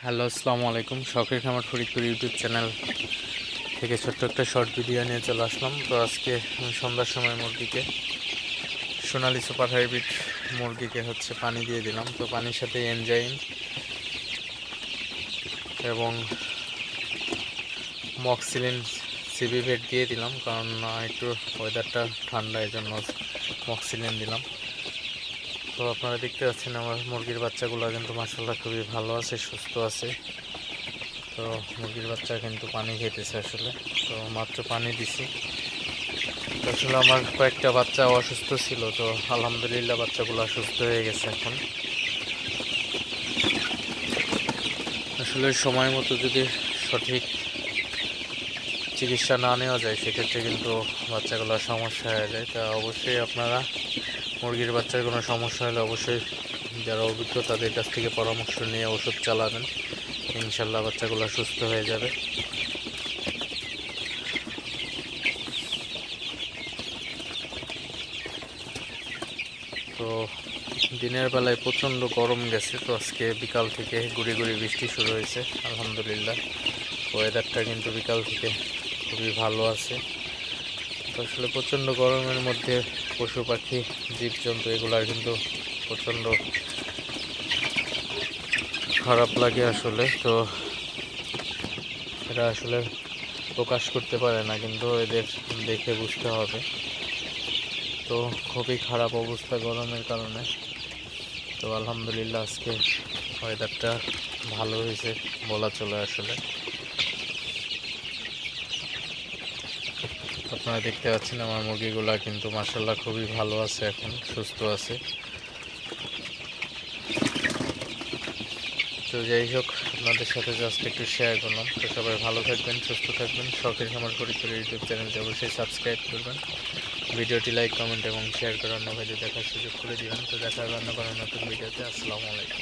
Hello, আসসালামু আলাইকুম। শখের খামার ফরিদপুর ইউটিউব চ্যানেল থেকে ছোট্ট একটা শর্ট ভিডিও নিয়ে চলে আসলাম। তো আজকে আমি সন্ধ্যার সময় মুরগিকে সোনালি সুপার হাইব্রিড মুরগিকে পানি দিয়ে দিলাম। তো পানির সাথে এনজাইম এবং মক্সিলিন সিবি ভেট দিয়ে দিলাম, কারণ একটু ওয়েদারটা ঠান্ডা, এই জন্য মক্সিলিন দিলাম। তো আপনারা দেখতে পাচ্ছেন আমার মুরগির বাচ্চাগুলো কিন্তু মাশাআল্লাহ খুবই ভালো আছে, সুস্থ আছে। তো মুরগির বাচ্চা কিন্তু পানি খেতেছে আসলে। তো মাত্র পানি দিছি। আসলে আমার কয়েকটা বাচ্চা অসুস্থ ছিল, তো আলহামদুলিল্লাহ বাচ্চাগুলো সুস্থ হয়ে গেছে এখন। আসলে সময় মতো যদি সঠিক চিকিৎসা না নেওয়া যায়, সেক্ষেত্রে কিন্তু বাচ্চাগুলোর সমস্যা হয়ে যায়। তা অবশ্যই আপনারা মুরগির বাচ্চার কোনো সমস্যা হলে অবশ্যই যারা অভিজ্ঞ তাদের কাছ থেকে পরামর্শ নিয়ে ওষুধ চালাবেন। ইনশাল্লাহ বাচ্চাগুলো সুস্থ হয়ে যাবে। তো দিনের বেলায় প্রচণ্ড গরম গেছে, তো আজকে বিকাল থেকে গুড়ি গুড়ি বৃষ্টি শুরু হয়েছে। আলহামদুলিল্লাহ ওয়েদারটা কিন্তু বিকাল থেকে খুবই ভালো আছে। তো আসলে প্রচণ্ড গরমের মধ্যে পশু পাখি জীবজন্তু এগুলার কিন্তু প্রচণ্ড খারাপ লাগে আসলে। তো এরা আসলে প্রকাশ করতে পারে না, কিন্তু এদের দেখে বুঝতে হবে। তো খুবই খারাপ অবস্থা গরমের কারণে। তো আলহামদুলিল্লাহ আজকে ওয়েদারটা ভালো হয়েছে বলা চলে আসলে। আপনারা দেখতে পাচ্ছেন আমার মুরগিগুলা কিন্তু মাশাআল্লাহ খুবই ভালো আছে, এখন সুস্থ আছে। তো যাই হোক, আপনাদের সাথে জাস্ট একটু শেয়ার করলাম। তো সবাই ভালো থাকবেন, সুস্থ থাকবেন। শখের খামার ফরিদপুর ইউটিউব চ্যানেলটি অবশ্যই সাবস্ক্রাইব করবেন, ভিডিওটি লাইক, কমেন্ট এবং শেয়ার করে অন্য ভাইদের দেখার সুযোগ করে দিবেন। তো দেখা হবে অন্য কোনো নতুন ভিডিওতে। আসসালামু আলাইকুম।